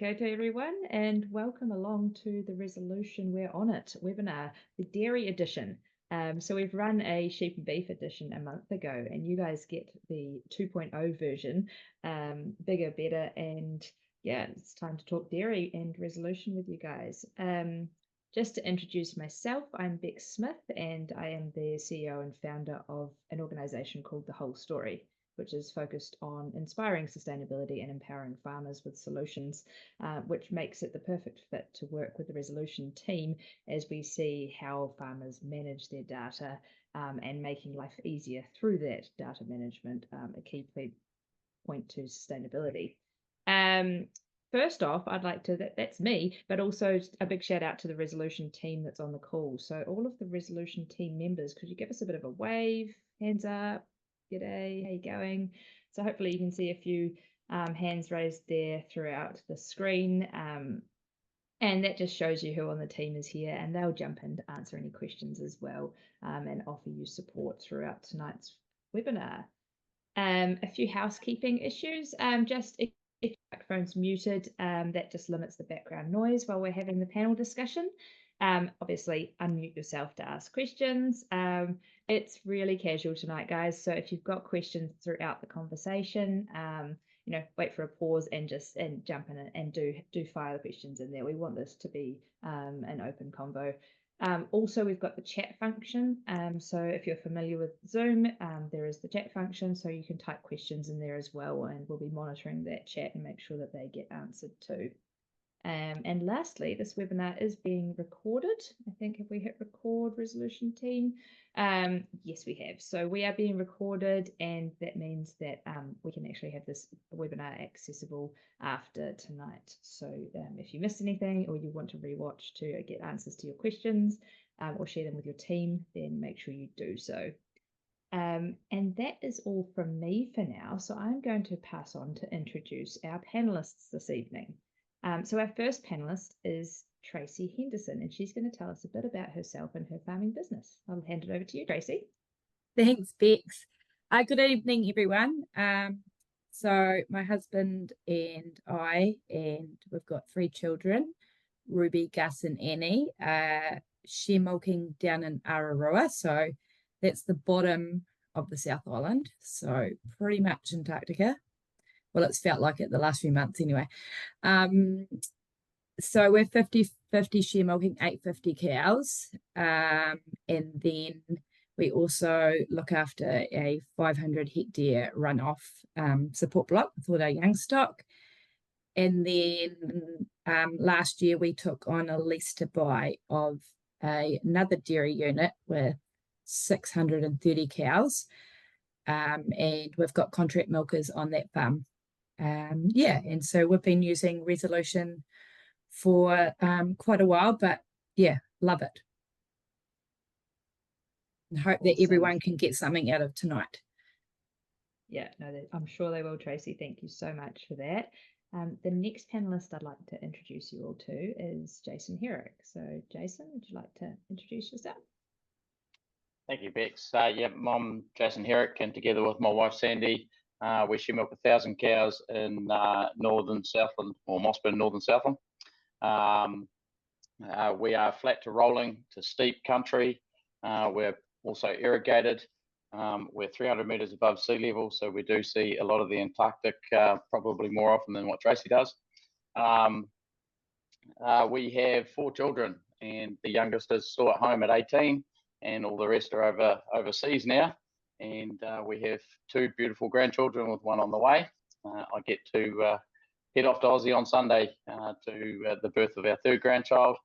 koutou everyone, and welcome along to the Resolution We're On It webinar, the dairy edition. So we've run a sheep and beef edition a month ago, and you guys get the 2.0 version, bigger, better, and yeah, it's time to talk dairy and resolution with you guys. Just to introduce myself, I'm Beck Smith, and I am the CEO and founder of an organisation called The Whole Story, which is focused on inspiring sustainability and empowering farmers with solutions, which makes it the perfect fit to work with the Resolution team as we see how farmers manage their data and making life easier through that data management, a key point to sustainability. First off, I'd like to, that's me, but also a big shout out to the Resolution team that's on the call. So all of the Resolution team members, could you give us a bit of a wave, hands up? G'day, how you going? So hopefully you can see a few hands raised there throughout the screen. And that just shows you who on the team is here, and they'll jump in to answer any questions as well and offer you support throughout tonight's webinar. A few housekeeping issues. Just if your microphone's muted, that just limits the background noise while we're having the panel discussion. Obviously unmute yourself to ask questions. It's really casual tonight, guys, so if you've got questions throughout the conversation, wait for a pause and jump in and do fire the questions in there. We want this to be an open convo. Also, we've got the chat function. So if you're familiar with Zoom, there is the chat function, so you can type questions in there as well, and we'll be monitoring that chat and make sure that they get answered too. And lastly, this webinar is being recorded. I think, have we hit record, Resolution team? Yes, we have. So we are being recorded, and that means that we can actually have this webinar accessible after tonight. So if you missed anything or you want to rewatch to get answers to your questions or share them with your team, then make sure you do so. And that is all from me for now. So I'm going to pass on to introduce our panelists this evening. So our first panelist is Tracy Henderson, and she's going to tell us a bit about herself and her farming business. I'll hand it over to you, Tracy. Thanks, Bex. Good evening, everyone. So my husband and I, and we've got 3 children, Ruby, Gus and Annie, share milking down in Ararua. So that's the bottom of the South Island, so pretty much Antarctica. Well, it's felt like it the last few months anyway. So we're 50-50 share milking 850 cows. And then we also look after a 500 hectare runoff support block with all our young stock. And then last year we took on a lease to buy of another dairy unit with 630 cows. And we've got contract milkers on that farm. And so we've been using Resolution for quite a while, but yeah, love it. And hope that everyone can get something out of tonight. Yeah, no, I'm sure they will, Tracy. Thank you so much for that. The next panelist I'd like to introduce you all to is Jason Herrick. So Jason, would you like to introduce yourself? Thank you, Bex. I'm Jason Herrick, and together with my wife Sandy, we share milk 1,000 cows in northern Southland, or Mossburn, northern Southland. We are flat to rolling to steep country. We're also irrigated. We're 300 metres above sea level, so we do see a lot of the Antarctic probably more often than what Tracy does. We have 4 children, and the youngest is still at home at 18, and all the rest are overseas now. And we have 2 beautiful grandchildren with 1 on the way. I get to head off to Aussie on Sunday to the birth of our 3rd grandchild,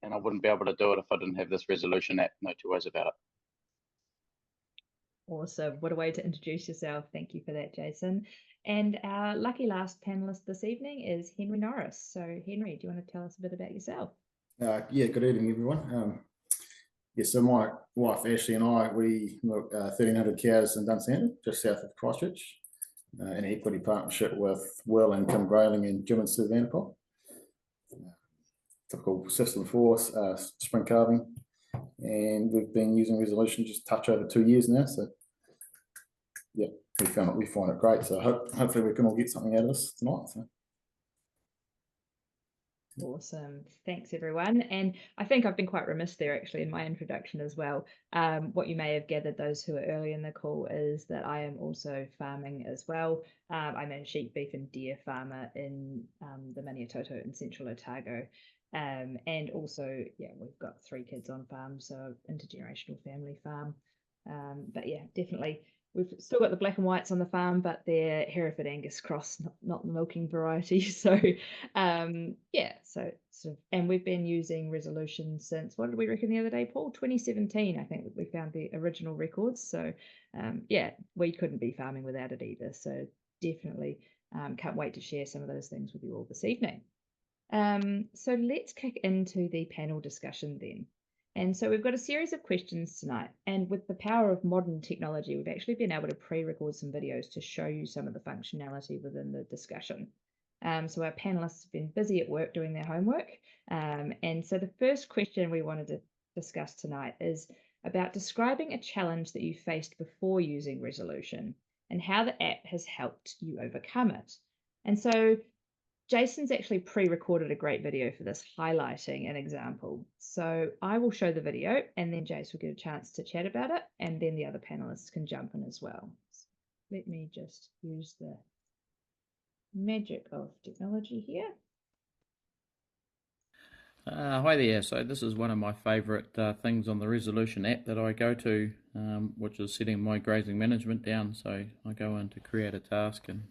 and I wouldn't be able to do it if I didn't have this Resolution app. No 2 ways about it. Awesome. What a way to introduce yourself. Thank you for that, Jason. And our lucky last panelist this evening is Henry Norris. So Henry, do you want to tell us a bit about yourself? Yeah, good evening, everyone. So my wife Ashley and I, we milk 1,300 cows in Dunsandel, just south of Christchurch, in an equity partnership with Will and Kim Grayling and Jim and Sue Vanderpool. Typical system for us, spring calving, and we've been using Resolution just touch over 2 years now. So yeah, we find it great. So hopefully we can all get something out of this tonight. So. Awesome. Thanks, everyone. And I think I've been quite remiss there actually in my introduction as well. What you may have gathered, those who are early in the call, is that I am also farming as well. I'm a sheep, beef, and deer farmer in the Maniatoto in central Otago. And also, yeah, we've got 3 kids on farm, so intergenerational family farm. But yeah, definitely. We've still got the black and whites on the farm, but they're Hereford Angus cross, not the milking variety. So yeah, so sort of, and we've been using Resolution since, what did we reckon the other day, Paul? 2017, I think we found the original records. So yeah, we couldn't be farming without it either. So definitely can't wait to share some of those things with you all this evening. So let's kick into the panel discussion then. And so we've got a series of questions tonight, and with the power of modern technology, we've actually been able to pre-record some videos to show you some of the functionality within the discussion. So our panelists have been busy at work doing their homework. And so the first question we wanted to discuss tonight is about describing a challenge that you faced before using Resolution and how the app has helped you overcome it. And so Jason's actually pre-recorded a great video for this, highlighting an example. So I will show the video and then Jace will get a chance to chat about it, and then the other panelists can jump in as well. So let me just use the magic of technology here. Hi there. So this is one of my favourite things on the Resolution app that I go to, which is setting my grazing management down. So I go in to create a task, and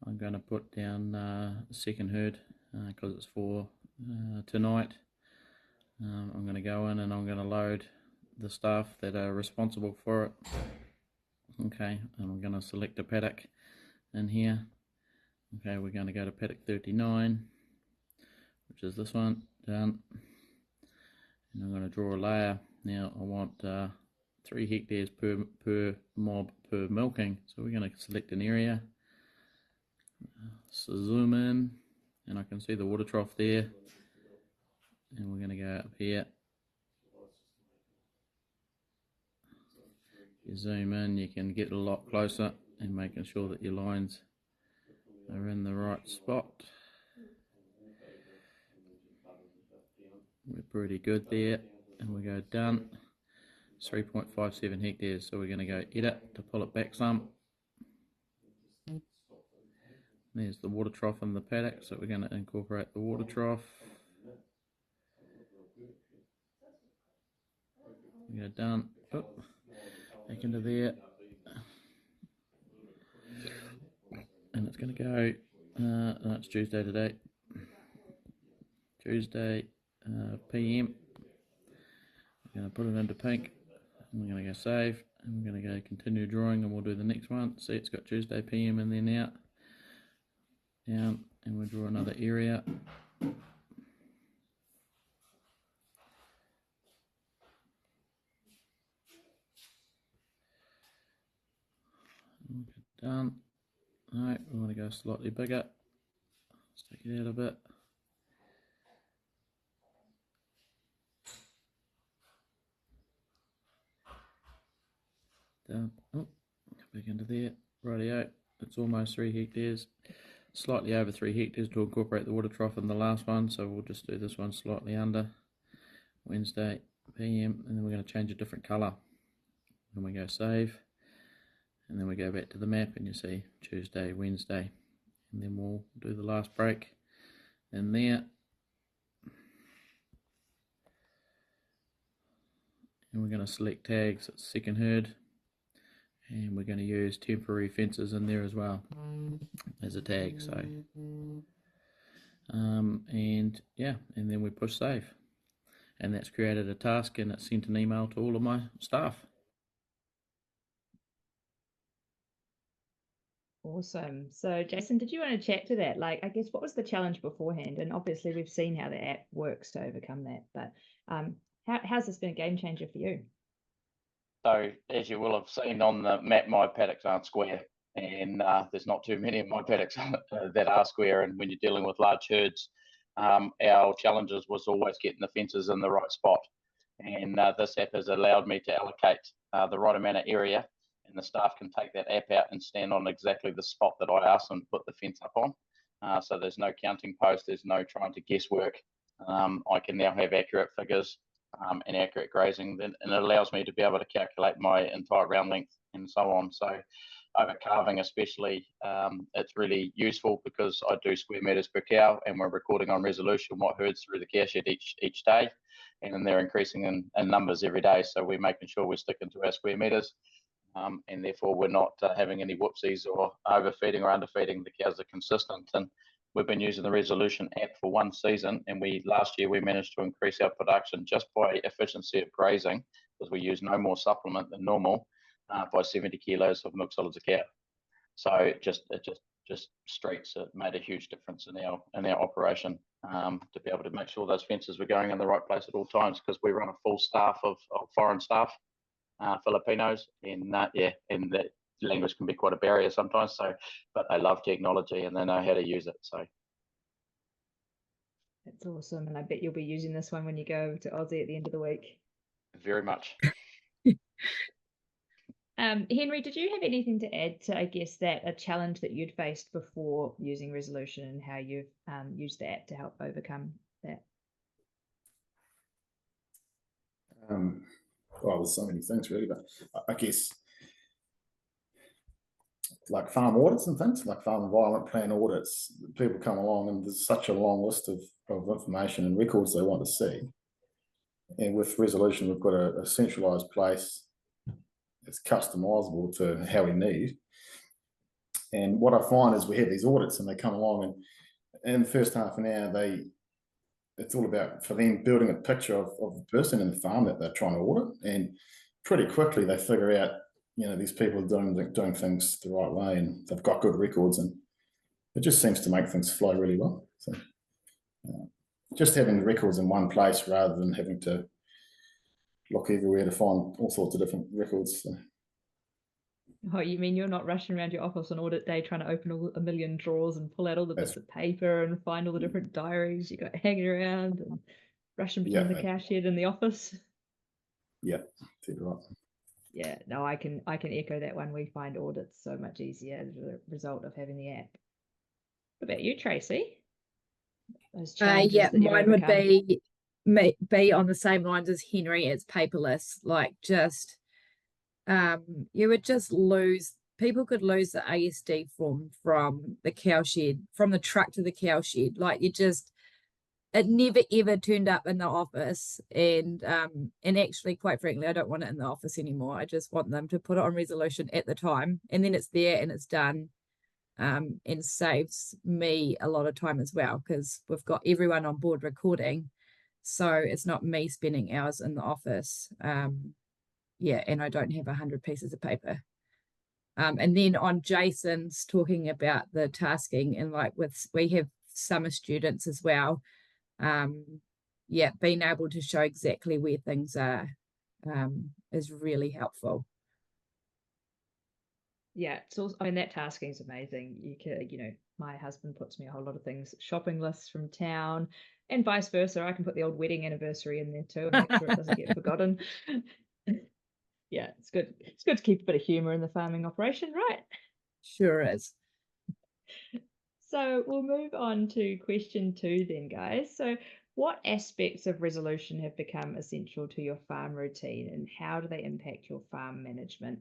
I'm going to put down second herd because it's for tonight. I'm going to go in and I'm going to load the staff that are responsible for it. Okay, and I'm going to select a paddock in here. Okay, we're going to go to paddock 39, which is this one, done. And I'm going to draw a layer. Now I want 3 hectares per mob per milking. So we're going to select an area. So zoom in, and I can see the water trough there, and we're going to go up here. You zoom in, you can get a lot closer and making sure that your lines are in the right spot. We're pretty good there, and we go done. 3.57 hectares, so we're going to go edit to pull it back some. There's the water trough in the paddock, so we're going to incorporate the water trough. We go down, back into there, and it's going to go, no, it's Tuesday today, Tuesday PM. We're going to put it into pink, and we're going to go save, and we're going to go continue drawing, and we'll do the next one. See, it's got Tuesday PM in there now. Down, and we'll draw another area. Done. Alright, we want to go slightly bigger. Let's take it out a bit. Down. Oh, back into there. Rightio. It's almost 3 hectares. Slightly over 3 hectares to incorporate the water trough in the last one, so we'll just do this one slightly under. Wednesday PM, and then we're going to change a different colour. And we go save, and then we go back to the map, and you see Tuesday, Wednesday, and then we'll do the last break in there. And we're going to select tags, it's second herd. And we're going to use temporary fences in there as well as a tag. So, and yeah, and then we push save, and that's created a task, and it sent an email to all of my staff. Awesome. So Jason, did you want to chat to that? Like, I guess, what was the challenge beforehand? And obviously we've seen how the app works to overcome that, but how's this been a game changer for you? So as you will have seen on the map, my paddocks aren't square, and there's not too many of my paddocks that are square. And when you're dealing with large herds, our challenges was always getting the fences in the right spot. And this app has allowed me to allocate the right amount of area, and the staff can take that app out and stand on exactly the spot that I asked them to put the fence up on. So there's no counting post, there's no trying to guesswork. I can now have accurate figures and accurate grazing, and it allows me to be able to calculate my entire round length and so on. So over calving especially, it's really useful because I do square meters per cow, and we're recording on resolution what herds through the cow shed each day, and then they're increasing in numbers every day. So we're making sure we're sticking to our square meters, and therefore we're not having any whoopsies or overfeeding or underfeeding. The cows are consistent, and we've been using the Resolution app for one season, and last year we managed to increase our production just by efficiency of grazing, because we use no more supplement than normal, by 70 kilos of milk solids a cow. So it just streets, it made a huge difference in our operation, to be able to make sure those fences were going in the right place at all times, because we run a full staff of foreign staff, Filipinos, and and that language can be quite a barrier sometimes. So, but they love technology and they know how to use it. So That's awesome, and I bet you'll be using this one when you go to Aussie at the end of the week. very much. Henry, did you have anything to add to, I guess, that a challenge that you'd faced before using Resolution, and how you've used the app to help overcome that? Well, there's so many things really, but I guess like farm audits and things, like farm environment plan audits, people come along and there's such a long list of information and records they want to see. And with Resolution, we've got a centralized place. It's customizable to how we need. And what I find is we have these audits and they come along, and in the first half an hour, it's all about, for them, building a picture of the person in the farm that they're trying to audit. And pretty quickly they figure out, these people are doing things the right way and they've got good records, and it just seems to make things flow really well. So just having the records in one place rather than having to look everywhere to find all sorts of different records. So. Oh, you mean you're not rushing around your office on audit day trying to open all a million drawers and pull out all the bits of paper and find all the different diaries you got hanging around and rushing between the cow shed and the office? Yeah, that's right. Yeah, no, I can echo that one. We find audits so much easier as a result of having the app. What about you, Tracy? Those challenges that you mine would overcome? be on the same lines as Henry. It's paperless. Like, just you would just lose. People could lose the ASD form from the cow shed, from the truck to the cow shed. Like, it never ever turned up in the office, and actually, quite frankly, I don't want it in the office anymore. I just want them to put it on Resolution at the time, and then it's there and it's done. And saves me a lot of time as well, because we've got everyone on board recording, so it's not me spending hours in the office. And I don't have 100 pieces of paper. And then on Jason's talking about the tasking, and like we have summer students as well, being able to show exactly where things are is really helpful. Yeah, it's also, I mean, that tasking is amazing. You can, my husband puts me a whole lot of things, shopping lists from town, and vice versa. I can put the old wedding anniversary in there too and make sure it doesn't get forgotten. Yeah, it's good. It's good to keep a bit of humor in the farming operation, right? Sure is. So we'll move on to question 2 then, guys. So what aspects of Resolution have become essential to your farm routine, and how do they impact your farm management?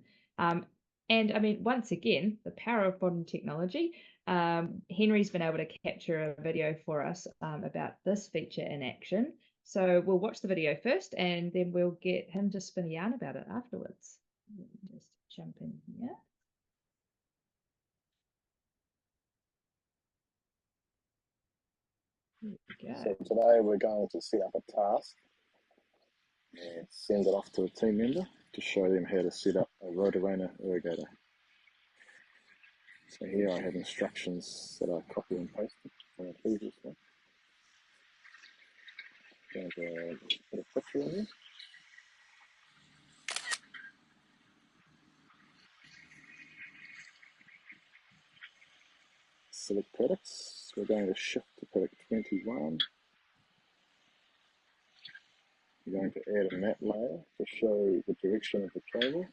And I mean, once again, the power of modern technology. Henry's been able to capture a video for us about this feature in action. So we'll watch the video first, and then we'll get him to spin a yarn about it afterwards. Just jump in here. So today we're going to set up a task and send it off to a team member to show them how to set up a Rotorona irrigator. So here I have instructions that I copy and pasted from the previous one. Going to put a picture in there. Select paddocks. We're going to shift to paddock 21. We're going to add a map layer to show the direction of the travel.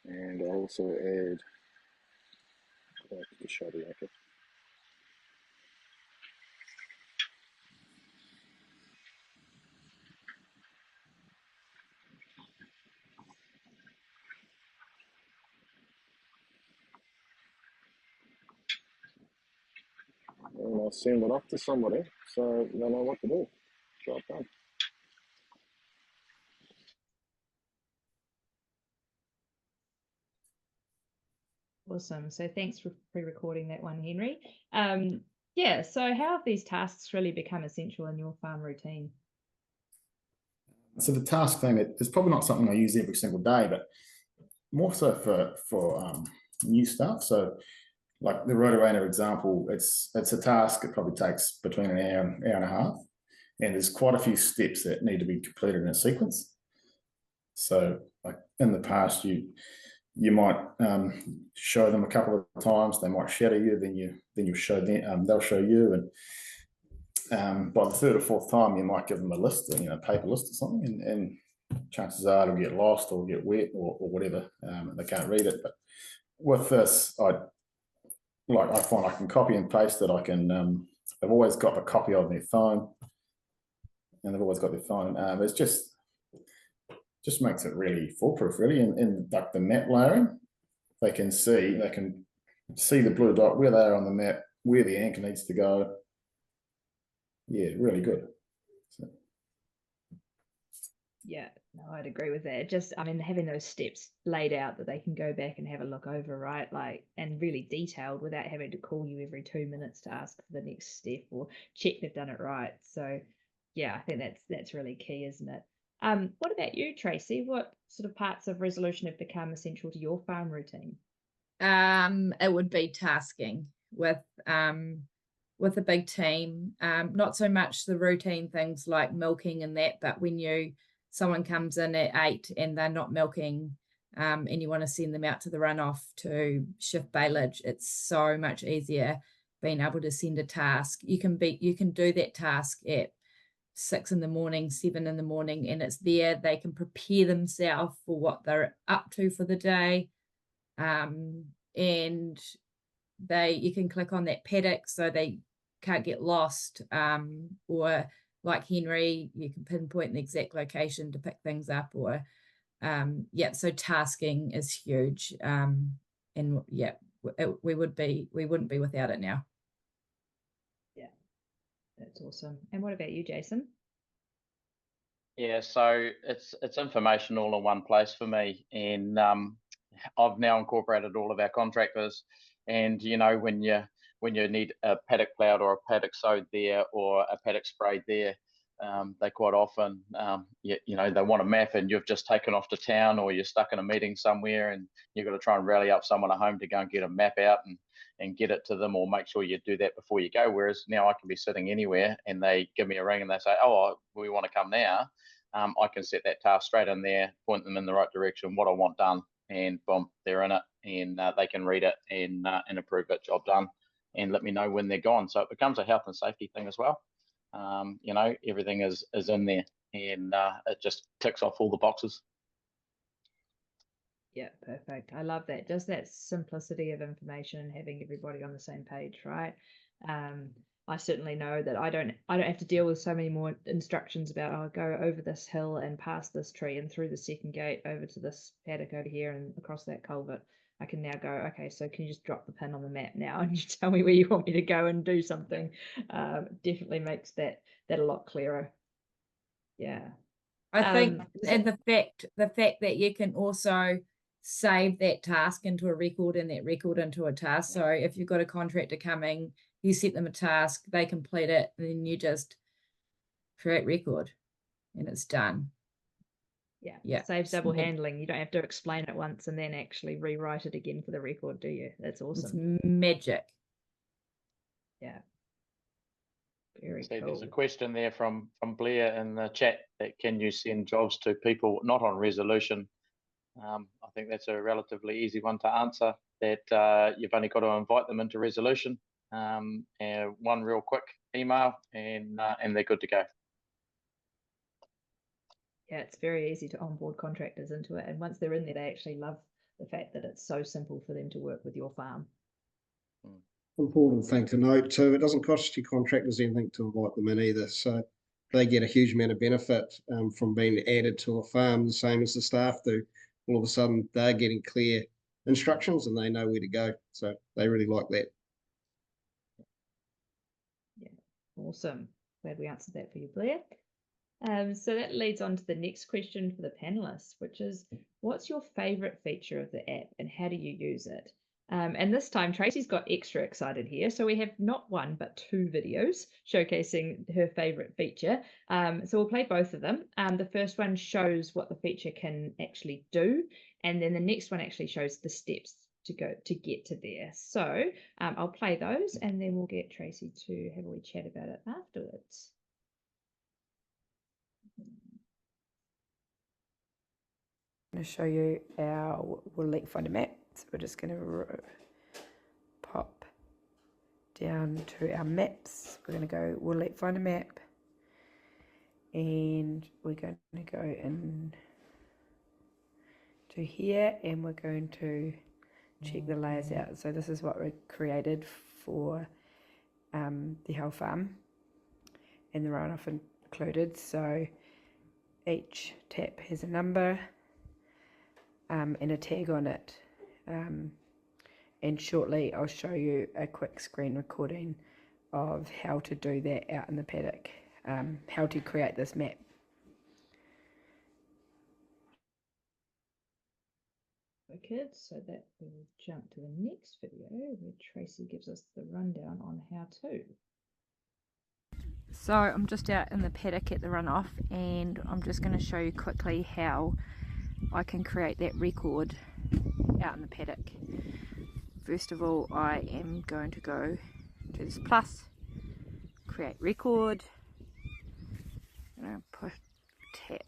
And I'll also add, to show the anchor. And I'll send it off to somebody so they know what to do. Job done. Awesome. So thanks for pre-recording that one, Henry. Yeah, so how have these tasks really become essential in your farm routine? So the task thing, it's probably not something I use every single day, but more so for new stuff. So like the Rotorana example, it's a task. It probably takes between an hour and a half, and there's quite a few steps that need to be completed in a sequence. So like in the past, you might show them a couple of times. They might shadow you, then you show them. They'll show you, and by the third or fourth time, you might give them a list, a paper list or something, and chances are it'll get lost or get wet or whatever. They can't read it. But with this, I find I can copy and paste it. I can. They've always got a copy on their phone, and they've always got their phone. It's just makes it really foolproof, really. In like the map layering, they can see the blue dot where they are on the map, where the anchor needs to go. Yeah, really good. So. Yeah, no, I'd agree with that. Just, I mean, having those steps laid out that they can go back and have a look over, right? Like, and really detailed without having to call you every 2 minutes to ask for the next step or check they've done it right. So, yeah, I think that's really key, isn't it? What about you, Tracy? What sort of parts of resolution have become essential to your farm routine? It would be tasking with a big team. Not so much the routine things like milking and that, but when someone comes in at 8 and they're not milking, and you want to send them out to the runoff to shift baleage, it's so much easier being able to send a task. You can do that task at 6 in the morning, 7 in the morning, and it's there. They can prepare themselves for what they're up to for the day. And you can click on that paddock so they can't get lost, or like Henry, you can pinpoint the exact location to pick things up, or so tasking is huge, and yeah, we wouldn't be without it now. Yeah, that's awesome. And what about you, Jason? Yeah, so it's information all in one place for me, and I've now incorporated all of our contractors, and when you need a paddock ploughed or a paddock sowed there or a paddock sprayed there, they quite often they want a map, and you've just taken off to town or you're stuck in a meeting somewhere, and you've got to try and rally up someone at home to go and get a map out and get it to them, or make sure you do that before you go. Whereas now I can be sitting anywhere and they give me a ring and they say, oh, we want to come now. I can set that task straight in there, point them in the right direction, what I want done, and boom, they're in it, and they can read it and approve it, job done, and let me know when they're gone. So it becomes a health and safety thing as well. Everything is in there, and it just ticks off all the boxes. Yeah, perfect. I love that. Just that simplicity of information and having everybody on the same page, right? I certainly know that I don't have to deal with so many more instructions about, I'll go over this hill and past this tree and through the second gate over to this paddock over here and across that culvert. I can now go, okay, so can you just drop the pin on the map now and you tell me where you want me to go and do something? Definitely makes that a lot clearer. Yeah. I think, and the fact that you can also save that task into a record and that record into a task. So if you've got a contractor coming, you set them a task, they complete it, and then you just create record and it's done. Yeah. Saves double handling. You don't have to explain it once and then actually rewrite it again for the record, do you? That's awesome. It's magic. Yeah. Very See, cool. there's a question there from Blair in the chat that can you send jobs to people not on resolution? I think that's a relatively easy one to answer, that you've only got to invite them into resolution, and one real quick email, and they're good to go. Yeah, it's very easy to onboard contractors into it, and once they're in there, they actually love the fact that it's so simple for them to work with your farm. Important thing to note too, it doesn't cost your contractors anything to invite them in either. So they get a huge amount of benefit from being added to a farm, the same as the staff do. All of a sudden, they're getting clear instructions and they know where to go. So they really like that. Yeah, awesome. Glad we answered that for you, Blair. So that leads on to the next question for the panelists, which is, what's your favorite feature of the app and how do you use it? And this time Tracy's got extra excited here. So we have not one, but 2 videos showcasing her favorite feature. So we'll play both of them. The first one shows what the feature can actually do. And then the next one actually shows the steps to get to there. So I'll play those and then we'll get Tracy to have a wee chat about it afterwards. I'm going to show you our Woolite Finder map. So we're just going to pop down to our maps. We're going to go Woolite Finder map, and we're going to go in to here, and we're going to check the layers out. So this is what we created for the whole farm, and the runoff included. So each tap has a number and a tag on it. And shortly I'll show you a quick screen recording of how to do that out in the paddock, how to create this map. Okay, so that we will jump to the next video where Tracy gives us the rundown on how to. So I'm just out in the paddock at the runoff, and I'm just going to show you quickly how I can create that record out in the paddock. First of all, I am going to go to this plus, create record, and push tap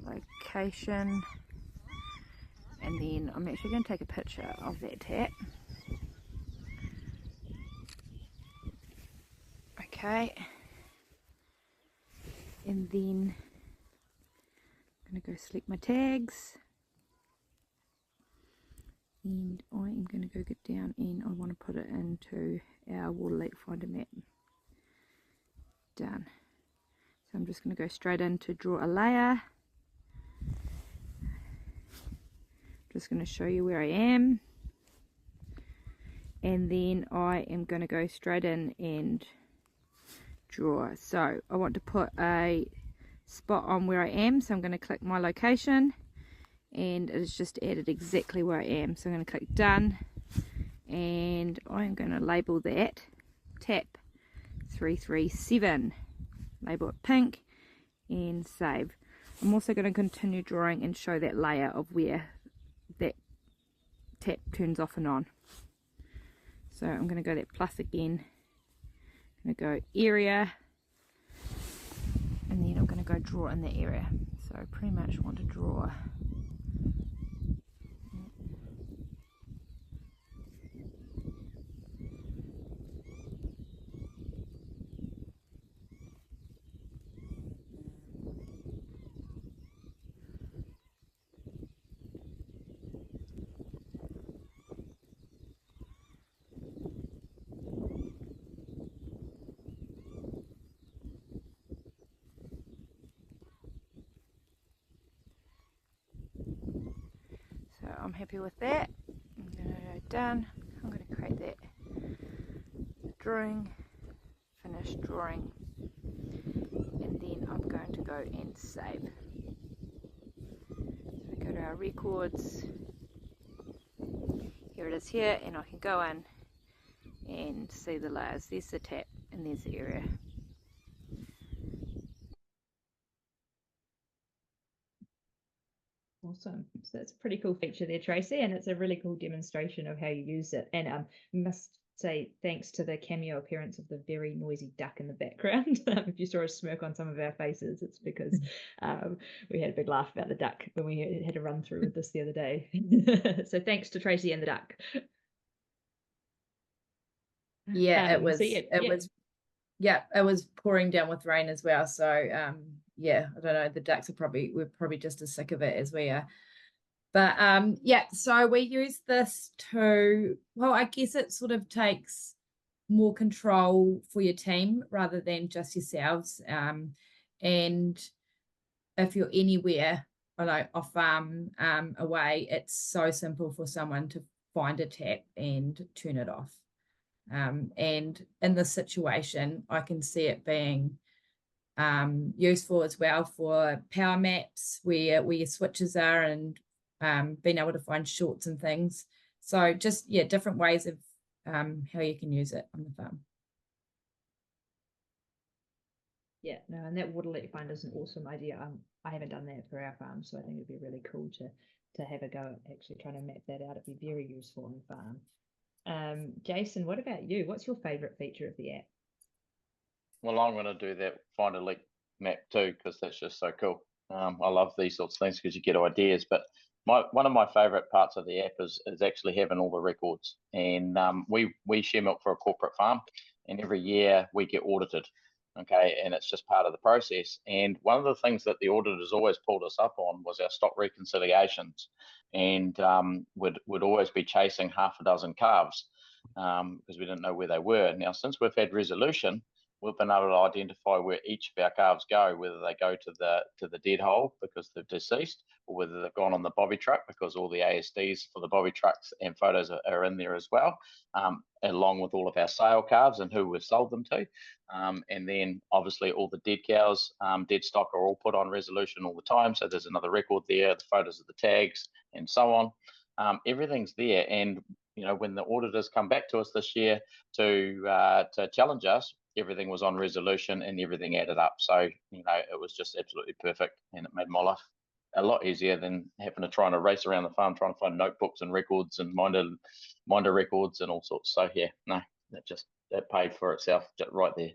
location, and then I'm actually going to take a picture of that tap. Okay, and then I'm going to go select my tags, and I am going to go get down and I want to put it into our Woolite Finder map. Done. So I'm just going to go straight in to draw a layer. Just going to show you where I am, and then I am going to go straight in and draw. So I want to put a spot on where I am, so I'm going to click my location, and it is just added exactly where I am. So I'm going to click done, and I'm going to label that tap 337, label it pink, and save. I'm also going to continue drawing and show that layer of where that tap turns off and on. So I'm going to go that plus again, I'm going to go area, and then I'm going to go draw in the area. So I pretty much want to draw I'm happy with that. I'm going to go done. I'm going to create that drawing, finish drawing, and then I'm going to go and save. So we go to our records. Here it is here, and I can go in and see the layers. There's the tap and there's the area. Awesome. So that's a pretty cool feature there, Tracy, and it's a really cool demonstration of how you use it. And must say thanks to the cameo appearance of the very noisy duck in the background. If you saw a smirk on some of our faces, it's because we had a big laugh about the duck when we had to run through with this the other day. So thanks to Tracy and the duck. Yeah, it so was yeah, it was pouring down with rain as well, so yeah, I don't know, the ducks we're probably just as sick of it as we are. But yeah, so we use this to, well, I guess it sort of takes more control for your team rather than just yourselves. And if you're anywhere, like off farm, away, it's so simple for someone to find a tap and turn it off. And in this situation, I can see it being useful as well for power maps where your switches are, and being able to find shorts and things. So just, yeah, different ways of how you can use it on the farm. Yeah, no, and that water leak finder is an awesome idea. I haven't done that for our farm, so I think it'd be really cool to have a go at actually trying to map that out. It'd be very useful on the farm. Jason, what about you? What's your favorite feature of the app? Well, I'm going to do that find a leak map too, because that's just so cool. I love these sorts of things because you get ideas. But one of my favorite parts of the app is actually having all the records. And we share milk for a corporate farm, and every year we get audited. Okay, and it's just part of the process. And one of the things that the auditors always pulled us up on was our stock reconciliations, and would always be chasing half a dozen calves because we didn't know where they were. Now, since we've had resolution, we've been able to identify where each of our calves go, whether they go to the dead hole because they're deceased, or whether they've gone on the bobby truck because all the ASDs for the bobby trucks and photos are in there as well, along with all of our sale calves and who we've sold them to. And then obviously all the dead cows, dead stock are all put on resolution all the time. So there's another record there, the photos of the tags and so on. Everything's there. And when the auditors come back to us this year to challenge us, everything was on resolution and everything added up. So, it was just absolutely perfect, and it made my life a lot easier than having to try and race around the farm, trying to find notebooks and records and minder records and all sorts. So yeah, no, that paid for itself just right there.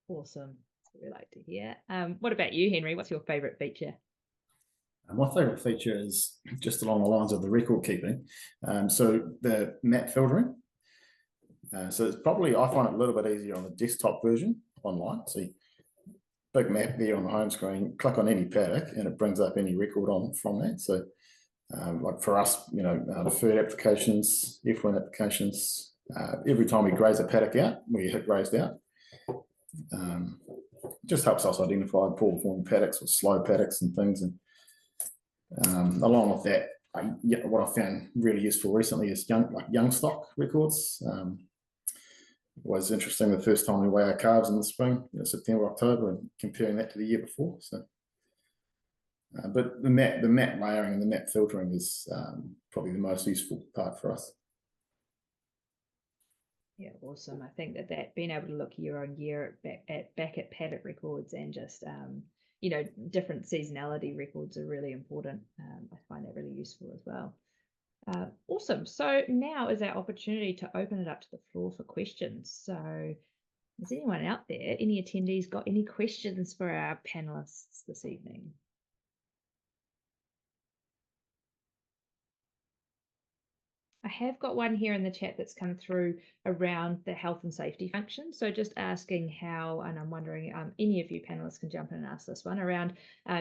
Awesome. That's what we like to hear. What about you, Henry? What's your favorite feature? My favourite feature is just along the lines of the record keeping. So the map filtering. So it's probably, I find it a little bit easier on the desktop version online. So big map there on the home screen, click on any paddock and it brings up any record on from that. So like for us, deferred applications, F1 applications, every time we graze a paddock out, we hit grazed out. Just helps us identify poor performing paddocks or slow paddocks and things. And along with that, what I found really useful recently is young stock records. It was interesting the first time we weigh our calves in the spring, September, October, and comparing that to the year before. So, but the map layering and the map filtering is probably the most useful part for us. Yeah, awesome. I think that being able to look year on year back at paddock records and just different seasonality records are really important. I find that really useful as well. Awesome. So now is our opportunity to open it up to the floor for questions. So is anyone out there, any attendees got any questions for our panelists this evening? I have got one here in the chat that's come through around the health and safety function. So just asking how, and I'm wondering, any of you panelists can jump in and ask this one around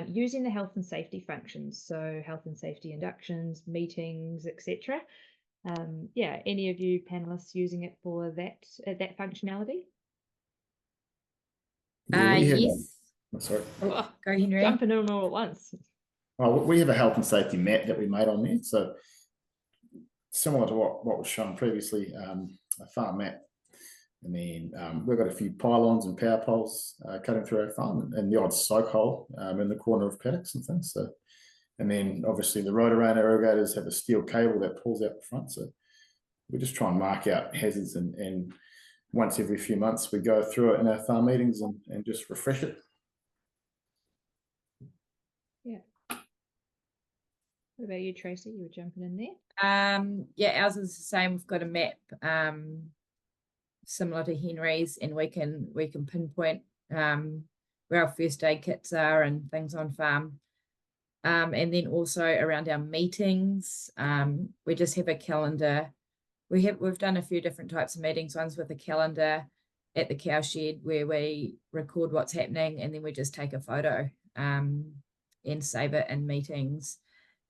using the health and safety functions. So health and safety inductions, meetings, etc. Yeah, any of you panelists using it for that functionality? Yes. Sorry. Go, Henry. Jumping in all at once. Oh, we have a health and safety map that we made on there. So similar to what was shown previously, a farm map. And then we've got a few pylons and power poles cutting through our farm, and the odd soak hole in the corner of paddocks and things. So, and then obviously the rotor around irrigators have a steel cable that pulls out the front. So we just try and mark out hazards, and once every few months we go through it in our farm meetings and just refresh it. Yeah. What about you, Tracy? You were jumping in there. Yeah, ours is the same. We've got a map similar to Henry's, and we can pinpoint where our first aid kits are and things on farm. And then also around our meetings, we just have a calendar. We've done a few different types of meetings, ones with a calendar, at the cow shed where we record what's happening, and then we just take a photo and save it in meetings.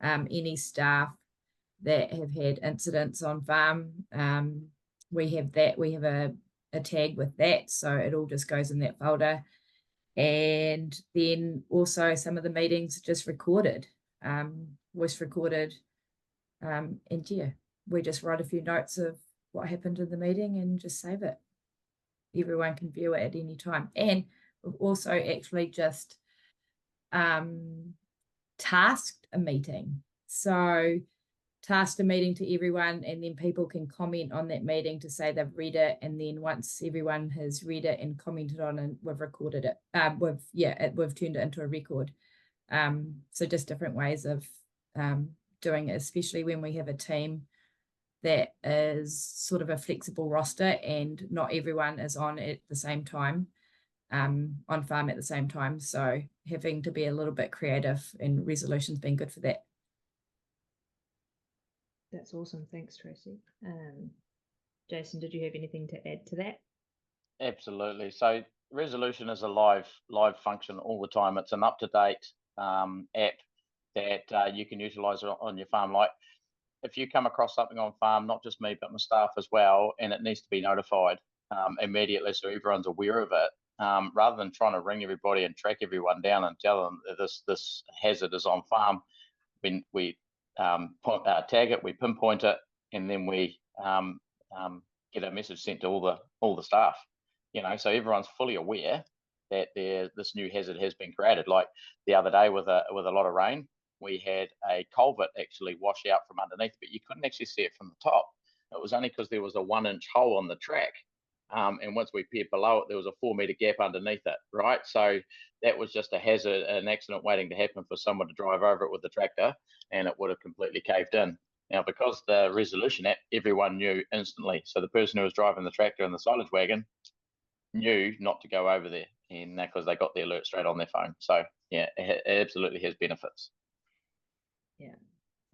Any staff that have had incidents on farm, we have a tag with that, so it all just goes in that folder. And then also some of the meetings just recorded, voice recorded, and yeah, we just write a few notes of what happened in the meeting and just save it. Everyone can view it at any time. And we've also actually just tasked a meeting. So tasked a meeting to everyone, and then people can comment on that meeting to say they've read it, and then once everyone has read it and commented on it, we've recorded it. We've turned it into a record. So just different ways of doing it, especially when we have a team that is sort of a flexible roster and not everyone is on at the same time, on farm at the same time. So having to be a little bit creative, and Resolution's been good for that. That's awesome. Thanks, Tracy. Jason, did you have anything to add to that? Absolutely. So Resolution is a live function all the time. It's an up-to-date app that you can utilize on your farm. Like if you come across something on farm, not just me, but my staff as well, and it needs to be notified immediately so everyone's aware of it, rather than trying to ring everybody and track everyone down and tell them that this hazard is on farm. When we tag it, we pinpoint it, and then we get a message sent to all the staff. So everyone's fully aware that this new hazard has been created. Like the other day with a lot of rain, we had a culvert actually wash out from underneath, but you couldn't actually see it from the top. It was only because there was a 1-inch hole on the track. And once we peered below it, there was a 4-meter gap underneath it, right? So that was just a hazard, an accident waiting to happen for someone to drive over it with the tractor, and it would have completely caved in. Now, because the Resolution app, everyone knew instantly. So the person who was driving the tractor and the silage wagon knew not to go over there, and because they got the alert straight on their phone. So yeah, it absolutely has benefits. Yeah,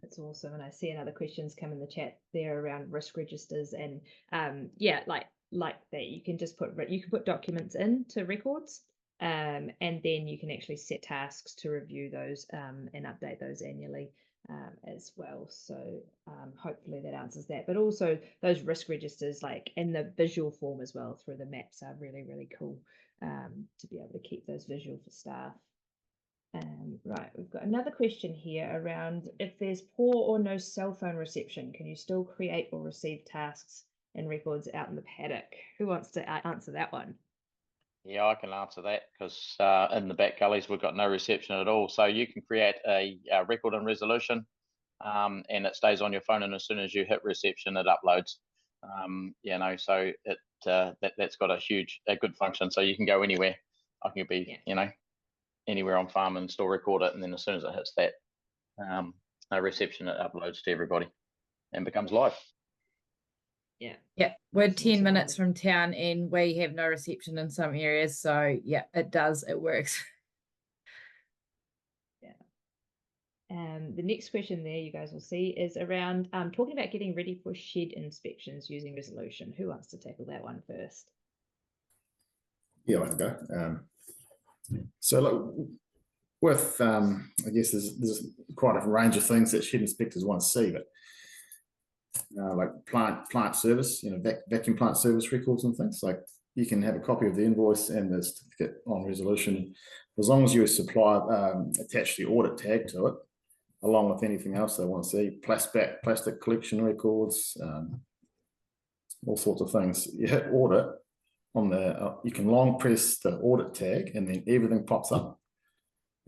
that's awesome. And I see another questions come in the chat there around risk registers, and like that you can just put documents into records, and then you can actually set tasks to review those and update those annually as well. So hopefully that answers that. But also those risk registers, like in the visual form as well through the maps, are really, really cool to be able to keep those visual for staff. Right, we've got another question here around if there's poor or no cell phone reception, can you still create or receive tasks and records out in the paddock? Who wants to answer that one? Yeah, I can answer that because in the back gullies we've got no reception at all. So you can create a record in Resolution, and it stays on your phone, and as soon as you hit reception, it uploads. So that's got a good function. So you can go anywhere. I can be anywhere on farm and still record it, and then as soon as it hits that reception, it uploads to everybody and becomes live. Yeah, we're 10 minutes from town and we have no reception in some areas, so yeah, it works. The next question there you guys will see is around talking about getting ready for shed inspections using Resolution. Who wants to tackle that one first? Yeah, I can go. So look, with I guess there's quite a range of things that shed inspectors want to see, but like plant service, vacuum plant service records and things. Like you can have a copy of the invoice and the certificate on Resolution, as long as you supply attach the audit tag to it, along with anything else they want to see. Plastic collection records, all sorts of things. You hit audit on the, you can long press the audit tag, and then everything pops up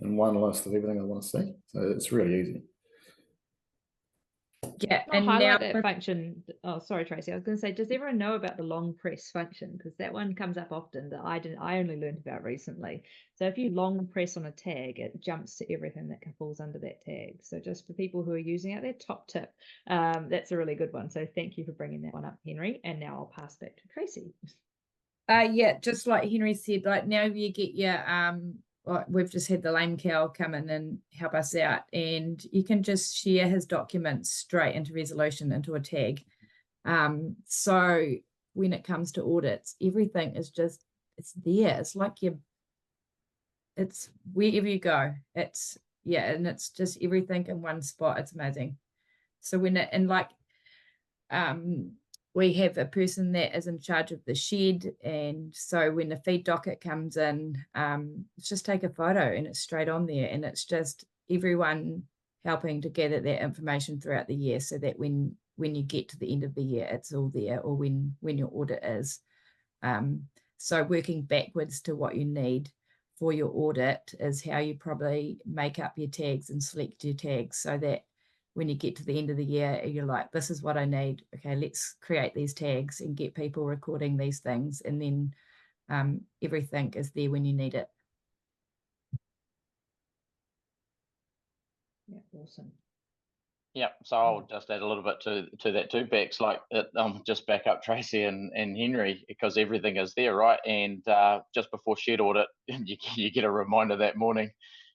in one list of everything I want to see. So it's really easy. Yeah, and highlight that function. Oh, sorry, Tracy. I was going to say, does everyone know about the long press function? Because that one comes up often that I only learned about recently. So if you long press on a tag, it jumps to everything that falls under that tag. So just for people who are using it, their top tip. That's a really good one. So thank you for bringing that one up, Henry. And now I'll pass back to Tracy. Yeah, just like Henry said, like now you get your we've just had the lame cow come in and help us out, and you can just share his documents straight into Resolution into a tag. So when it comes to audits, everything is just, it's there. It's like it's wherever you go. It's, yeah, and it's just everything in one spot. It's amazing. So when it, and like, we have a person that is in charge of the shed, and so when the feed docket comes in, it's just take a photo and it's straight on there, and it's just everyone helping to gather that information throughout the year, so that when you get to the end of the year, it's all there, or when your audit is. So working backwards to what you need for your audit is how you probably make up your tags and select your tags, so that when you get to the end of the year, you're like, this is what I need. Okay, let's create these tags and get people recording these things. And then everything is there when you need it. Yeah, awesome. Yeah, so I'll just add a little bit to that too, Bex. Like, just back up Tracy and Henry, because everything is there, right? And just before shed audit, you get a reminder that morning.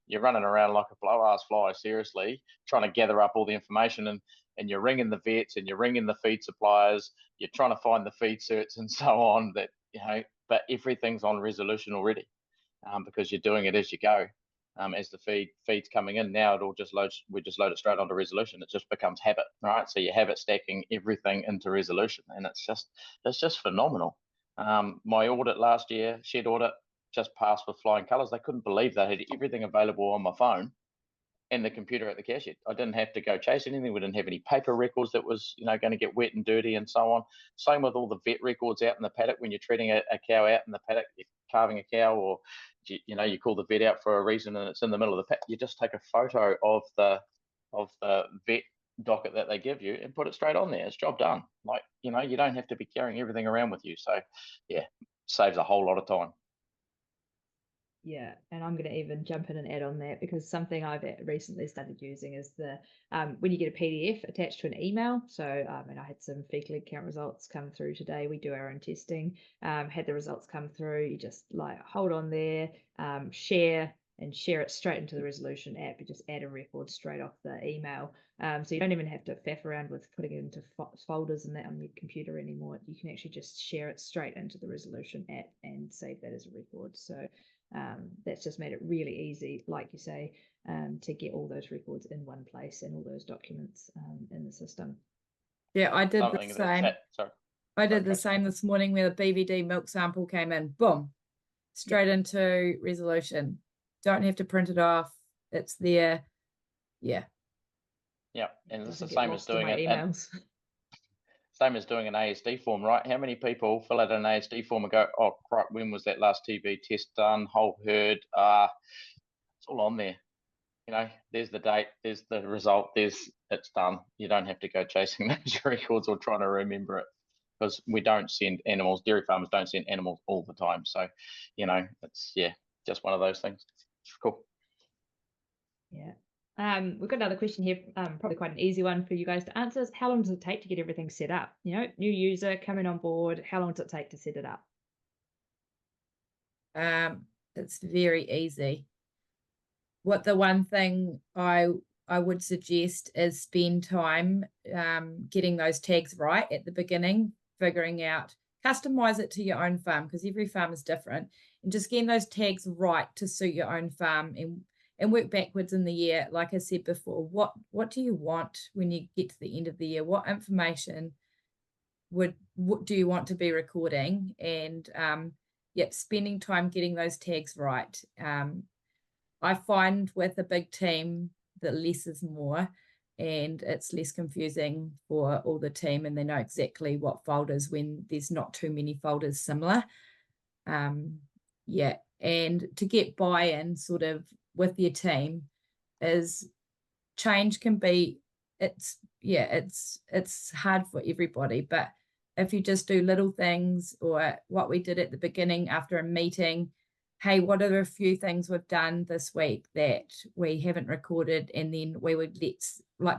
You're running around like a blow-ass fly, seriously, trying to gather up all the information, and you're ringing the vets and you're ringing the feed suppliers. You're trying to find the feed certs and so on. That, you know, but everything's on resolution already, because you're doing it as you go. As the feed's coming in now, we just load it straight onto resolution. It just becomes habit, right? So you habit stacking everything into resolution, and it's just phenomenal. My audit last year, shed audit, just passed with flying colours. They couldn't believe they had everything available on my phone and the computer at the cow shed. I didn't have to go chase anything. We didn't have any paper records that was, you know, going to get wet and dirty and so on. Same with all the vet records out in the paddock. When you're treating a cow out in the paddock, you're carving a cow, or you know, you call the vet out for a reason and it's in the middle of the paddock, you just take a photo of the vet docket that they give you and put it straight on there. It's job done. Like, you know, you don't have to be carrying everything around with you. So yeah, saves a whole lot of time. Yeah, and I'm going to even jump in and add on that, because something I've recently started using is the when you get a PDF attached to an email. So and I had some fecal count results come through today. We do our own testing. Had the results come through. You just like hold on there, share it straight into the Resolution app. You just add a record straight off the email. So you don't even have to faff around with putting it into folders and that on your computer anymore. You can actually just share it straight into the Resolution app and save that as a record. So that's just made it really easy, like you say, to get all those records in one place and all those documents in the system. Yeah, I did the same. I did the same this morning, where the BVD milk sample came in, boom, straight into Resolution. Don't have to print it off. It's there. Yeah. Yeah, and it's the same as doing it. Same as doing an ASD form, right? How many people fill out an ASD form and go, oh, crap, when was that last TB test done? Whole herd. It's all on there. You know, there's the date, there's the result, it's done. You don't have to go chasing those records or trying to remember it, because we don't send animals, dairy farmers don't send animals all the time. So, you know, it's, yeah, just one of those things. Cool. Yeah. We've got another question here, probably quite an easy one for you guys to answer. Is how long does it take to get everything set up? You know, new user coming on board, how long does it take to set it up? It's very easy. What the one thing I would suggest is spend time getting those tags right at the beginning, figuring out, customize it to your own farm, because every farm is different, and just getting those tags right to suit your own farm, and work backwards in the year. Like I said before, what do you want when you get to the end of the year? What information what do you want to be recording? And spending time getting those tags right. I find with a big team that less is more, and it's less confusing for all the team, and they know exactly what folders when there's not too many folders similar. And to get buy-in sort of with your team is change can be, it's hard for everybody, but if you just do little things, or what we did at the beginning after a meeting, hey, what are a few things we've done this week that we haven't recorded, and then we would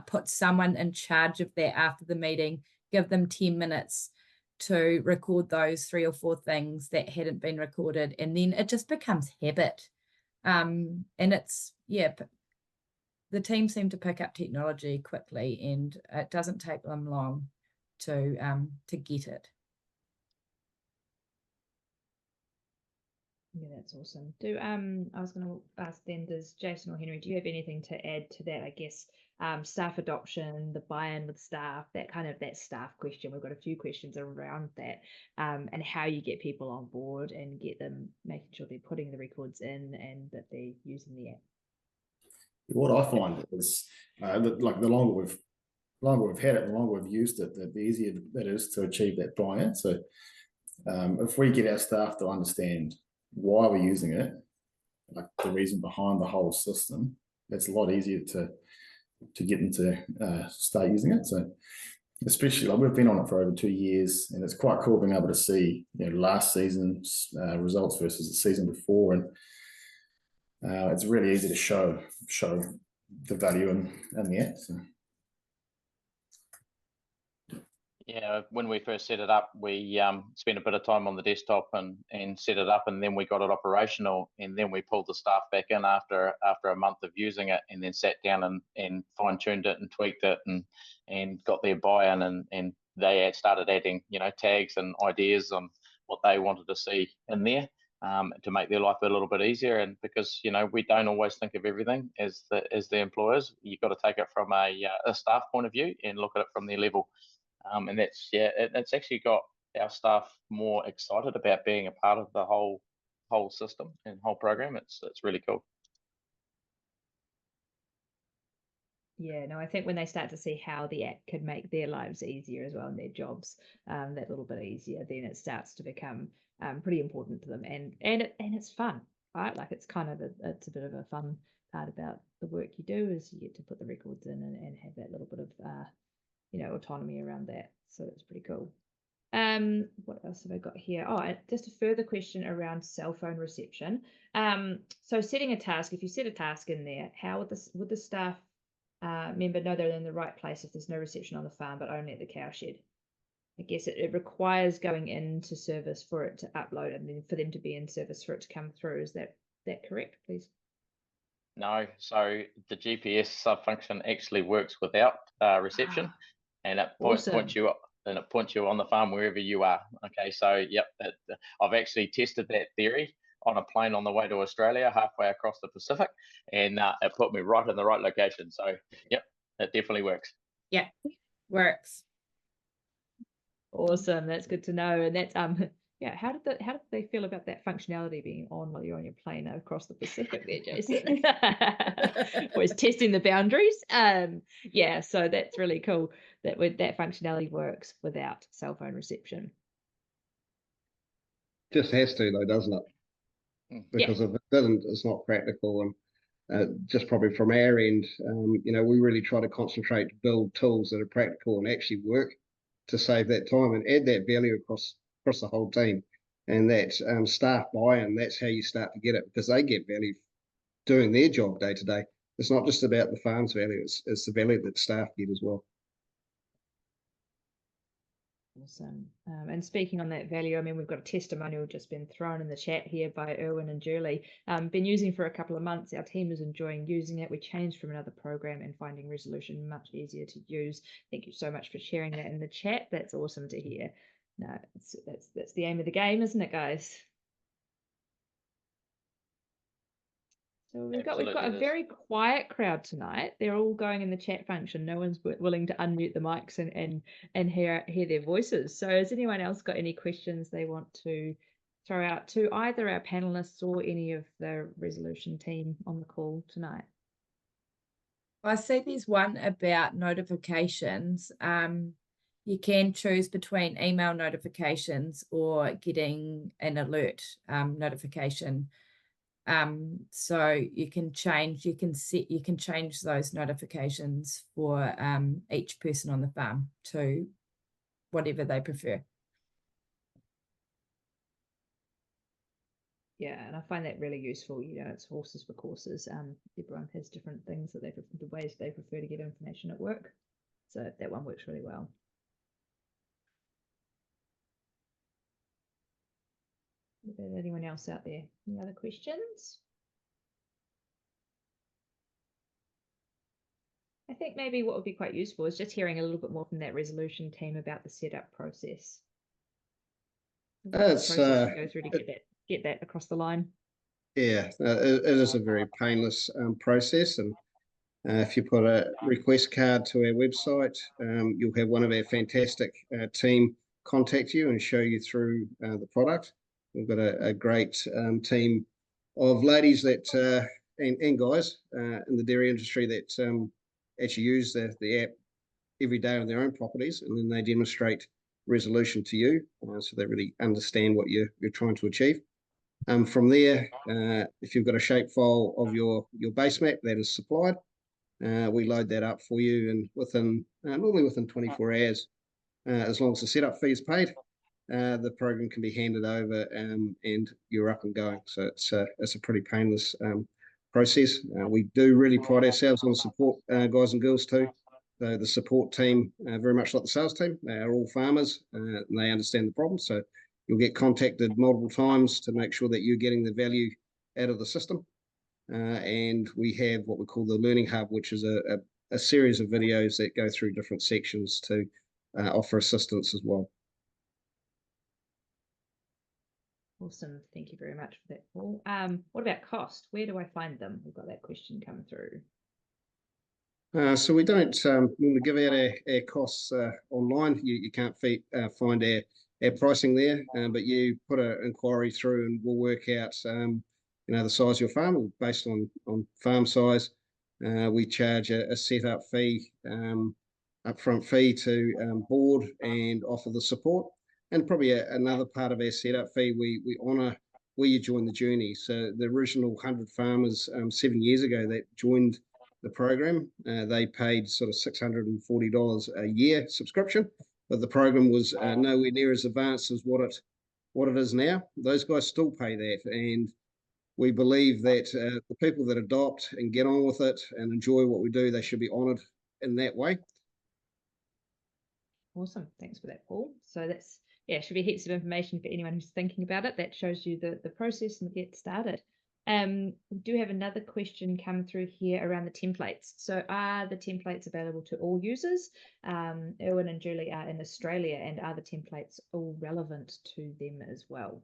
put someone in charge of that after the meeting, give them 10 minutes to record those 3 or 4 things that hadn't been recorded, and then it just becomes habit. And it's, the team seem to pick up technology quickly, and it doesn't take them long to get it. Yeah, that's awesome. I was going to ask then, does Jason or Henry, do you have anything to add to that? I guess staff adoption, the buy-in with staff, that staff question. We've got a few questions around that, and how you get people on board and get them making sure they're putting the records in and that they're using the app. What I find is like the longer we've had it, the longer we've used it, the easier it is to achieve that buy-in. So if we get our staff to understand why we're using it, like the reason behind the whole system, that's a lot easier to get them to start using it. So especially like we've been on it for over 2 years, and it's quite cool being able to see last season's results versus the season before, and it's really easy to show the value in the app. So. Yeah, when we first set it up, we spent a bit of time on the desktop and set it up, and then we got it operational, and then we pulled the staff back in after a month of using it, and then sat down and fine-tuned it and tweaked it and got their buy-in, and they started adding tags and ideas on what they wanted to see in there to make their life a little bit easier. And because we don't always think of everything as the employers, you've got to take it from a staff point of view and look at it from their level. And it's actually got our staff more excited about being a part of the whole system and whole program. It's really cool. Yeah, no, I think when they start to see how the app could make their lives easier as well and their jobs that little bit easier, then it starts to become pretty important to them, and it's fun, right? Like it's a bit of a fun part about the work you do is you get to put the records in and have that little bit of autonomy around that. So it's pretty cool. What else have I got here? Oh, just a further question around cell phone reception. So setting a task, if you set a task in there, how would the staff member know they're in the right place if there's no reception on the farm but only at the cowshed? I guess it requires going into service for it to upload and then for them to be in service for it to come through. Is that correct, please? No, so the GPS sub function actually works without reception, and it points you up, and it points you on the farm wherever you are. Okay, so yep, I've actually tested that theory on a plane on the way to Australia, halfway across the Pacific, and it put me right in the right location. So yep, it definitely works. Yeah, works. Awesome, that's good to know. And that's yeah, how did they feel about that functionality being on while you're on your plane across the Pacific there, Jason? Always testing the boundaries. Yeah, so that's really cool that that functionality works without cell phone reception. Just has to though, doesn't it? Because if it doesn't, it's not practical. And just probably from our end, we really try to concentrate to build tools that are practical and actually work to save that time and add that value across the whole team. And that staff buy-in, that's how you start to get it, because they get value doing their job day to day. It's not just about the farm's value, it's the value that staff get as well. Awesome. And speaking on that value, I mean, we've got a testimonial just been thrown in the chat here by Erwin and Julie. Been using for a couple of months. Our team is enjoying using it. We changed from another program and finding Resolution much easier to use. Thank you so much for sharing that in the chat. That's awesome to hear. No, that's the aim of the game, isn't it, guys? So we've got a very quiet crowd tonight. They're all going in the chat function. No one's willing to unmute the mics and hear their voices. So has anyone else got any questions they want to throw out to either our panelists or any of the Resolution team on the call tonight? I see there's one about notifications. You can choose between email notifications or getting an alert notification. So you can change those notifications for each person on the farm to whatever they prefer. Yeah, and I find that really useful. It's horses for courses. Everyone has different things that the ways they prefer to get information at work. So that one works really well. Is there anyone else out there? Any other questions? I think maybe what would be quite useful is just hearing a little bit more from that Resolution team about the setup process. It's go through to get that get that across the line. Yeah, it is a very painless process, and if you put a request card to our website, you'll have one of our fantastic team contact you and show you through the product. We've got a great team of ladies that and guys in the dairy industry that actually use the app every day on their own properties, and then they demonstrate resolution to you, so they really understand what you're trying to achieve. From there, if you've got a shape file of your base map that is supplied, we load that up for you, and normally within 24 hours, as long as the setup fee is paid, the program can be handed over, and you're up and going. So it's a pretty painless process. We do really pride ourselves on the support guys and girls too. So the support team, very much like the sales team, they are all farmers and they understand the problem. So you'll get contacted multiple times to make sure that you're getting the value out of the system. And we have what we call the Learning Hub, which is a series of videos that go through different sections to offer assistance as well. Awesome. Thank you very much for that, Paul. What about cost? Where do I find them? We've got that question come through. So we don't normally give out our costs online. You can't find our pricing there, but you put an inquiry through and we'll work out the size of your farm based on farm size. We charge a setup fee, upfront fee to board and offer the support. And probably another part of our setup fee, we honour where you join the journey. So the original 100 farmers 7 years ago that joined the program, they paid sort of $640 a year subscription, but the program was nowhere near as advanced as what it is now. Those guys still pay that, and we believe that the people that adopt and get on with it and enjoy what we do, they should be honoured in that way. Awesome. Thanks for that, Paul. So that's, should be heaps of information for anyone who's thinking about it. That shows you the process and get started. We do have another question come through here around the templates. So are the templates available to all users? Erwin and Julie are in Australia, and are the templates all relevant to them as well?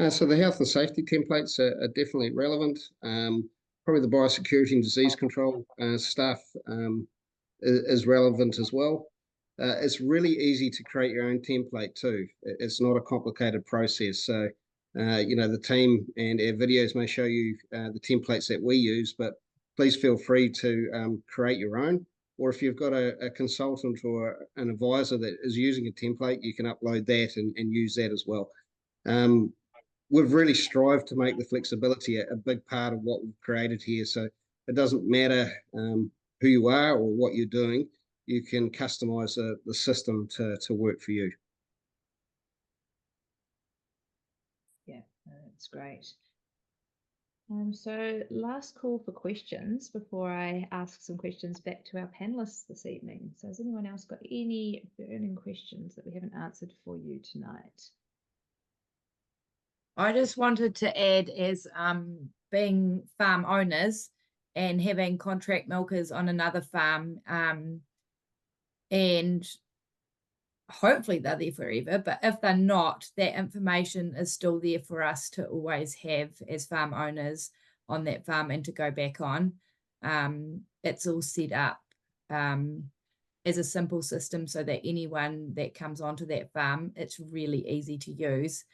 So the health and safety templates are definitely relevant. Probably the biosecurity and disease control stuff is relevant as well. It's really easy to create your own template too. It's not a complicated process. So, the team and our videos may show you the templates that we use, but please feel free to create your own. Or if you've got a consultant or an advisor that is using a template, you can upload that and use that as well. We've really strived to make the flexibility a big part of what we've created here. So it doesn't matter who you are or what you're doing, you can customize the system to work for you. Yeah, that's great. So last call for questions before I ask some questions back to our panelists this evening. So has anyone else got any burning questions that we haven't answered for you tonight? I just wanted to add, as being farm owners and having contract milkers on another farm, and hopefully they're there forever, but if they're not, that information is still there for us to always have as farm owners on that farm and to go back on. It's all set up as a simple system so that anyone that comes onto that farm, it's really easy to use.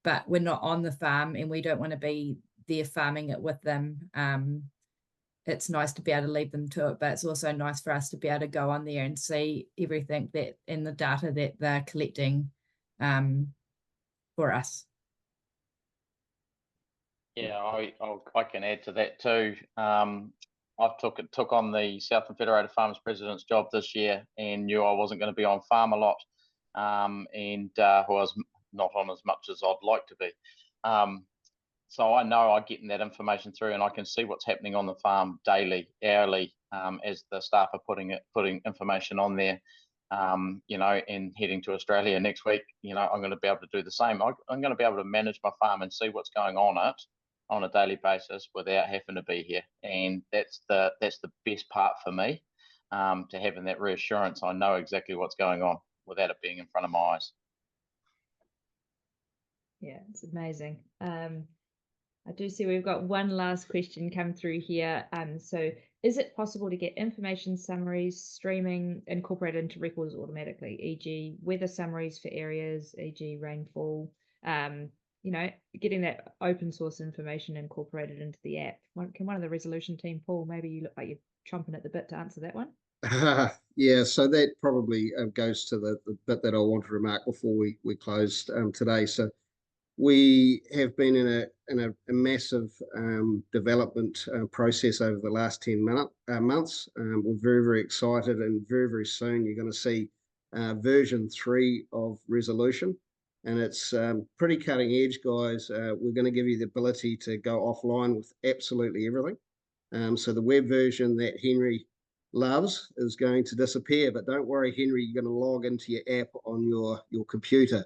But we're not on the farm and we don't want to be there farming it with them. It's nice to be able to leave them to it, but it's also nice for us to be able to go on there and see everything that in the data that they're collecting for us. Yeah, I can add to that too. I took on the Southern Federated Farmers President's job this year and knew I wasn't going to be on farm a lot, and was not on as much as I'd like to be. So I know I'm getting that information through, and I can see what's happening on the farm daily, hourly, as the staff are putting information on there. And heading to Australia next week, I'm going to be able to do the same. I'm going to be able to manage my farm and see what's going on on a daily basis without having to be here, and that's the best part for me, to having that reassurance. I know exactly what's going on without it being in front of my eyes. Yeah, it's amazing. I do see we've got one last question come through here. So is it possible to get information summaries streaming incorporated into records automatically, e.g. weather summaries for areas, e.g. rainfall, getting that open source information incorporated into the app? Can one of the resolution team, Paul, maybe you look like you're chomping at the bit to answer that one? Yeah, so that probably goes to the bit that I want to remark before we closed today. So we have been in a massive development process over the last 10 months. We're very, very excited, and very, very soon you're going to see version 3 of Resolution. And it's pretty cutting edge, guys. We're going to give you the ability to go offline with absolutely everything. So the web version that Henry loves is going to disappear, but don't worry, Henry, you're going to log into your app on your computer.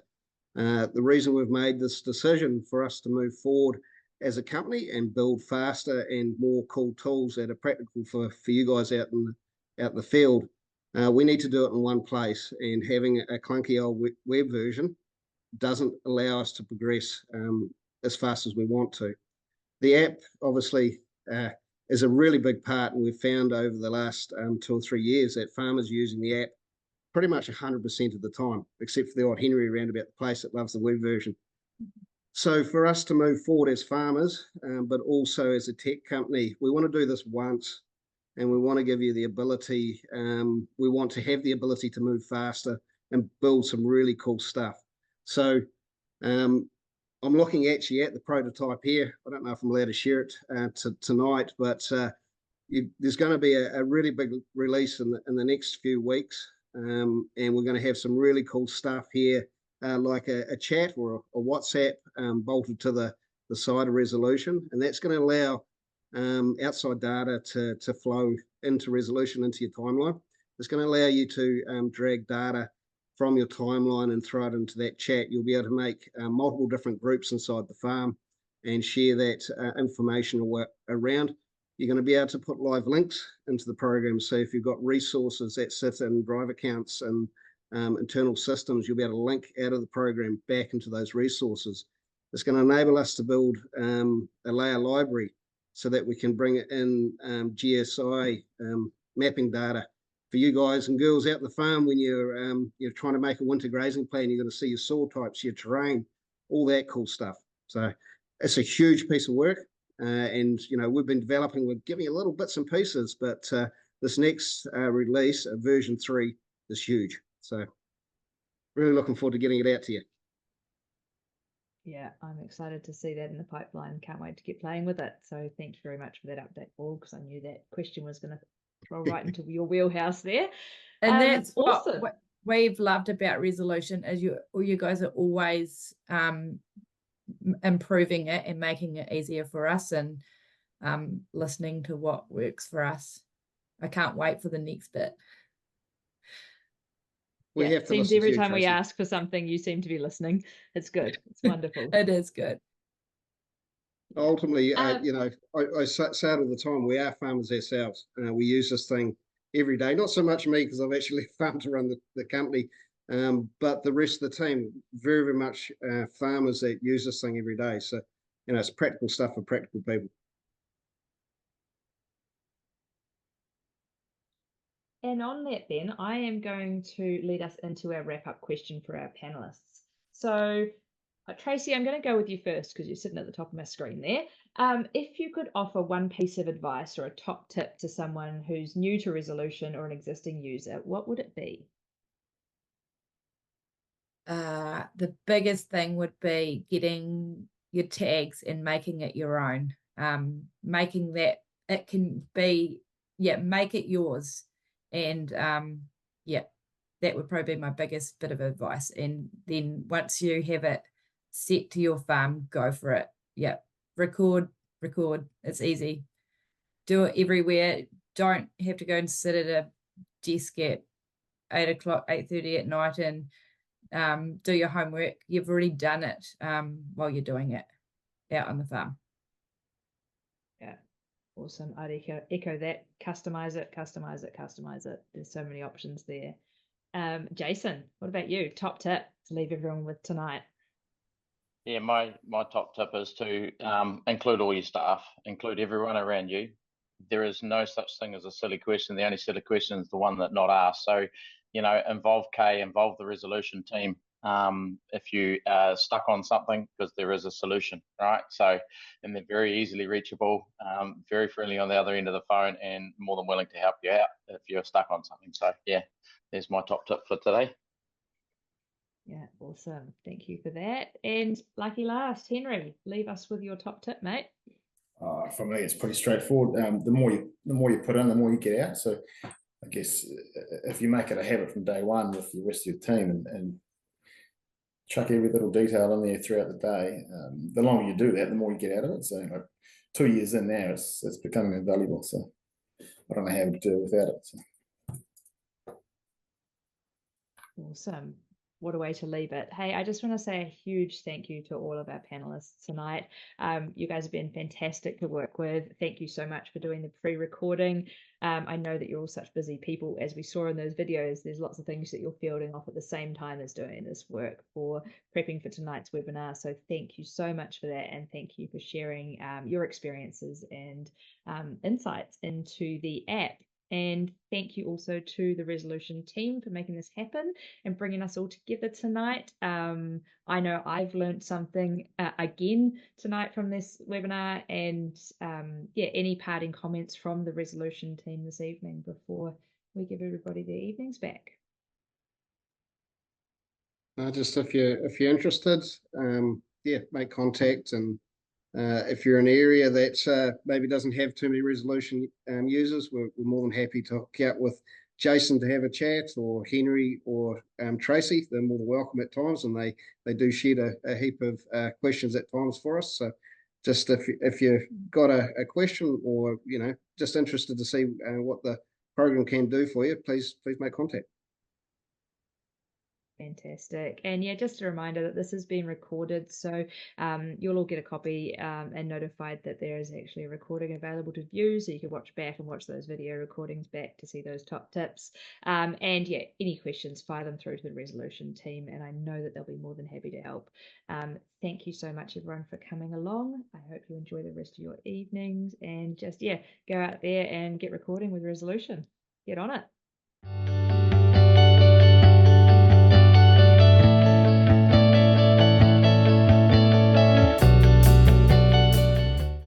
The reason we've made this decision for us to move forward as a company and build faster and more cool tools that are practical for you guys out in the field, we need to do it in one place, and having a clunky old web version doesn't allow us to progress as fast as we want to. The app obviously is a really big part, and we've found over the last 2 or 3 years that farmers using the app pretty much 100% of the time, except for the odd Henry around about the place that loves the web version. So for us to move forward as farmers, but also as a tech company, we want to do this once, and we want to give you the ability, we want to have the ability to move faster and build some really cool stuff. So I'm looking actually at the prototype here. I don't know if I'm allowed to share it tonight, but there's going to be a really big release in the next few weeks. And we're going to have some really cool stuff here, like a chat or a WhatsApp bolted to the side of Resolution. And that's going to allow outside data to flow into Resolution, into your timeline. It's going to allow you to drag data from your timeline and throw it into that chat. You'll be able to make multiple different groups inside the farm and share that information around. You're going to be able to put live links into the program. So if you've got resources that sit in drive accounts and internal systems, you'll be able to link out of the program back into those resources. It's going to enable us to build a layer library so that we can bring in GSI mapping data for you guys and girls out in the farm when you're trying to make a winter grazing plan. You're going to see your soil types, your terrain, all that cool stuff. So it's a huge piece of work. And we've been developing, we're giving you little bits and pieces, but this next release, version 3, is huge. So really looking forward to getting it out to you. Yeah, I'm excited to see that in the pipeline. Can't wait to get playing with it. So thank you very much for that update, Paul, because I knew that question was going to throw right into your wheelhouse there. And that's awesome. what we've loved about Resolution is you guys are always improving it and making it easier for us, and listening to what works for us. I can't wait for the next bit. It seems every time we ask for something, you seem to be listening. It's good. It's wonderful. It is good. Ultimately, I say it all the time, we are farmers ourselves. We use this thing every day. Not so much me, because I've actually left farm to run the company, but the rest of the team, very, very much farmers that use this thing every day. So, it's practical stuff for practical people. And on that then, I am going to lead us into our wrap-up question for our panelists. So, Tracy, I'm going to go with you first because you're sitting at the top of my screen there. If you could offer one piece of advice or a top tip to someone who's new to Resolution or an existing user, what would it be? The biggest thing would be getting your tags and making it your own. Making that it can be, make it yours. And that would probably be my biggest bit of advice. And then once you have it set to your farm, go for it. Record. It's easy. Do it everywhere. Don't have to go and sit at a desk at 8 o'clock, 8:30 at night and do your homework. You've already done it while you're doing it out on the farm. Yeah, awesome. I'd echo that. Customize it. There's so many options there. Jason, what about you? Top tip to leave everyone with tonight? Yeah, my top tip is to include all your staff, include everyone around you. There is no such thing as a silly question. The only silly question is the one that not asked. So, involve Kay, involve the resolution team. If you are stuck on something, because there is a solution, right? So, and they're very easily reachable, very friendly on the other end of the phone, and more than willing to help you out if you're stuck on something. So, yeah, there's my top tip for today. Yeah, awesome. Thank you for that. And lucky last, Henry, leave us with your top tip, mate. For me, it's pretty straightforward. The more you put in, the more you get out. So I guess if you make it a habit from day one with the rest of your team and chuck every little detail in there throughout the day, the longer you do that, the more you get out of it. So 2 years in now, it's becoming invaluable. So I don't know how to do without it. So. Awesome. What a way to leave it. Hey, I just want to say a huge thank you to all of our panelists tonight. You guys have been fantastic to work with. Thank you so much for doing the pre-recording. I know that you're all such busy people. As we saw in those videos, there's lots of things that you're fielding off at the same time as doing this work for prepping for tonight's webinar. So thank you so much for that. And thank you for sharing your experiences and insights into the app. And thank you also to the Resolution team for making this happen and bringing us all together tonight. I know I've learned something again tonight from this webinar, and yeah, any parting comments from the Resolution team this evening before we give everybody their evenings back? Just if you're interested, yeah, make contact, and if you're in an area that maybe doesn't have too many Resolution users, we're more than happy to hook you up with Jason to have a chat, or Henry, or Tracy. They're more than welcome at times, and they do shed a heap of questions at times for us. So just if you've got a question, or just interested to see what the program can do for you, please make contact. Fantastic. And yeah, just a reminder that this is being recorded, so you'll all get a copy and notified that there is actually a recording available to view, so you can watch back and watch those video recordings back to see those top tips. And yeah, any questions, fire them through to the Resolution team, and I know that they'll be more than happy to help. Thank you so much, everyone, for coming along. I hope you enjoy the rest of your evenings, and just, yeah, go out there and get recording with Resolution. Get on it.